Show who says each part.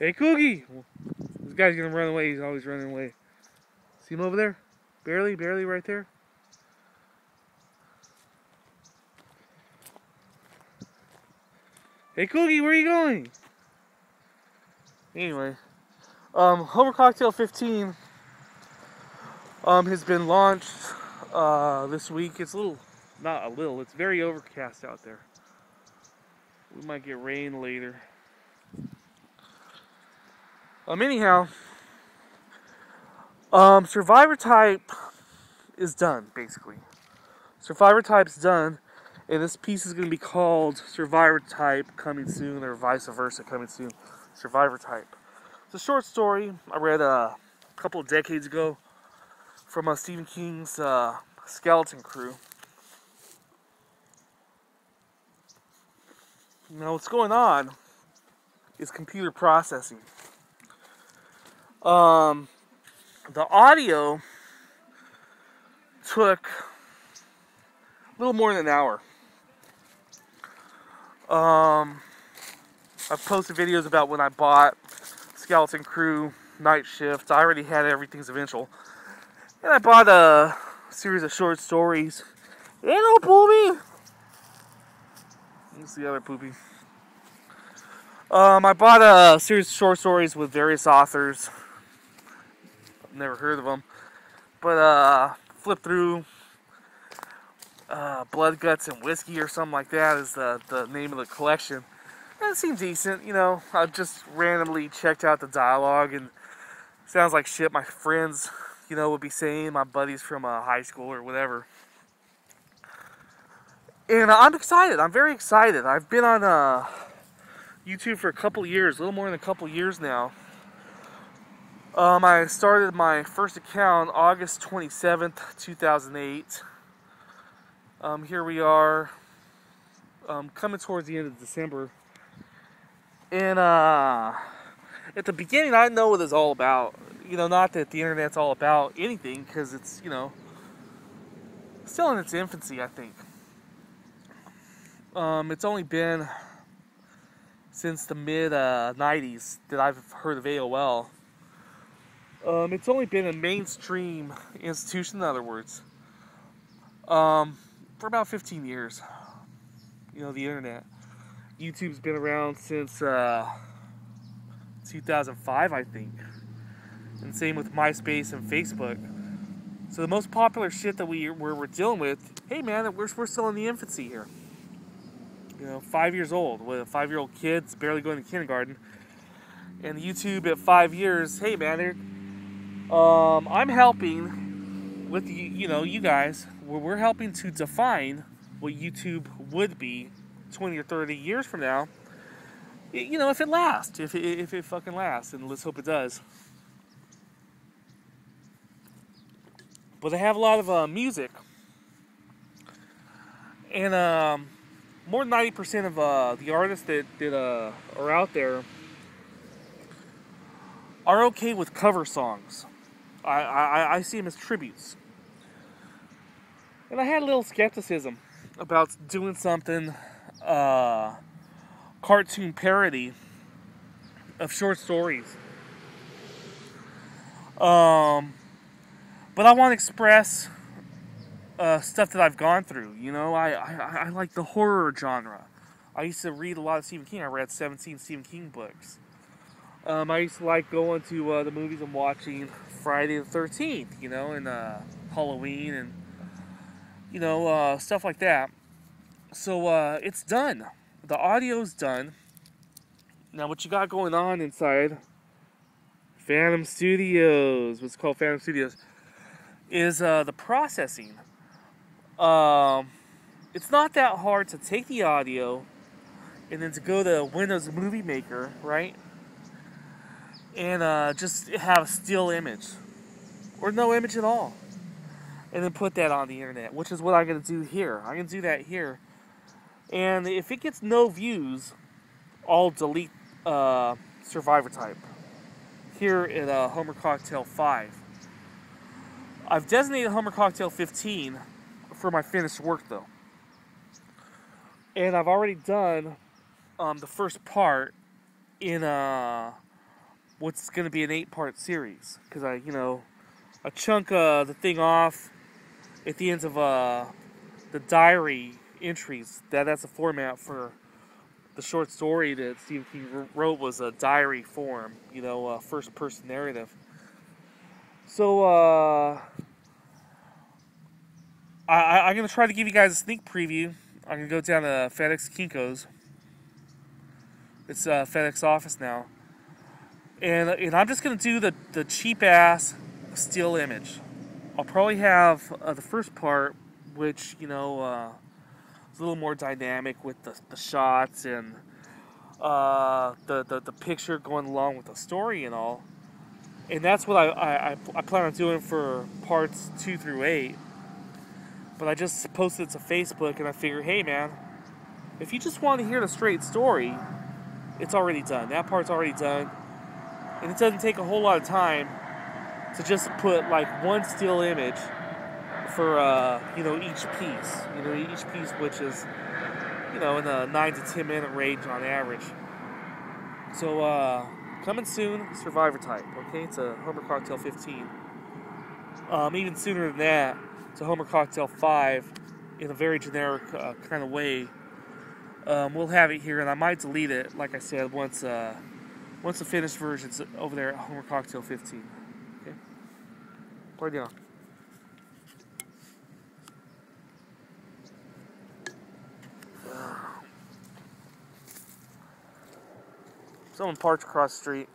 Speaker 1: Hey, Coogie! This guy's gonna run away. He's always running away. See him over there? Barely right there. Hey, Coogie, where are you going? Anyway, Homer Cocktail 15 has been launched this week. It's not a little, it's very overcast out there. We might get rain later. Anyhow, Survivor Type is done, basically. Survivor Type's done, and this piece is going to be called Survivor Type Coming Soon, or vice versa, Coming Soon. Survivor Type. It's a short story I read a couple of decades ago from Stephen King's Skeleton Crew. Now, what's going on is computer processing. The audio took a little more than an hour. I've posted videos about when I bought Skeleton Crew Night Shift. I already had Everything's Eventual. And I bought a series of short stories. Hey, no poopy! That's the other poopy. I bought a series of short stories with various authors. I've never heard of them. But, flip through. Blood, Guts, and Whiskey or something like that is the name of the collection. And it seemed decent, you know. I just randomly checked out the dialogue, and it sounds like shit my friends, you know, would be saying, my buddies from high school or whatever. And I'm excited. I'm very excited. I've been on YouTube for a couple years, a little more than a couple years now. I started my first account August 27th, 2008. Here we are, coming towards the end of December. And at the beginning, I didn't know what it was all about. You know, not that the internet's all about anything, because it's, you know, still in its infancy, I think. It's only been since the mid-90s that I've heard of AOL. It's only been a mainstream institution, in other words, for about 15 years. You know, the internet. YouTube's been around since 2005, I think. And same with MySpace and Facebook. So the most popular shit that we're dealing with, hey man, we're still in the infancy here. You know, 5 years old, with a 5-year-old kid that's barely going to kindergarten. And YouTube at 5 years, hey man, I'm helping with you guys. We're helping to define what YouTube would be 20 or 30 years from now. You know, if it lasts, if it fucking lasts, and let's hope it does. But they have a lot of music, and more than 90% of the artists that are out there are okay with cover songs. I see them as tributes. And I had a little skepticism about doing something cartoon parody of short stories. But I want to express stuff that I've gone through. You know, I like the horror genre. I used to read a lot of Stephen King. I read 17 Stephen King books. I used to like going to the movies and watching Friday the 13th, you know, and Halloween and, you know, stuff like that. So it's done. The audio's done. Now what you got going on inside Phantom Studios, what's called Phantom Studios, is the processing. It's not that hard to take the audio and then to go to Windows Movie Maker, right? And just have a still image. Or no image at all. And then put that on the internet, which is what I'm going to do here. I'm going to do that here. And if it gets no views, I'll delete Survivor Type. Here at Homer Cocktail 5. I've designated Homer Cocktail 15 for my finished work, though. And I've already done the first part in what's going to be an 8-part series, because I chunk the thing off at the ends of the diary entries. That's a format for the short story that Stephen King wrote, was a diary form, first person narrative. So I'm gonna try to give you guys a sneak preview. I'm gonna go down to FedEx Kinko's. It's FedEx office now, and I'm just gonna do the cheap ass still image. I'll probably have the first part, which is a little more dynamic with the shots and the picture going along with the story and all. And that's what I plan on doing for parts 2 through 8. But I just posted it to Facebook, and I figured, hey man, if you just want to hear the straight story, it's already done. That part's already done. And it doesn't take a whole lot of time to just put like one still image for each piece. Each piece, which is in the 9 to 10 minute range on average. So coming soon, Survivor Type. Okay, it's a Homer Cocktail 15. Even sooner than that, it's a Homer Cocktail 5 in a very generic kind of way. We'll have it here, and I might delete it, like I said, once the finished version's over there at Homer Cocktail 15. Okay? Party on. Someone parked across the street.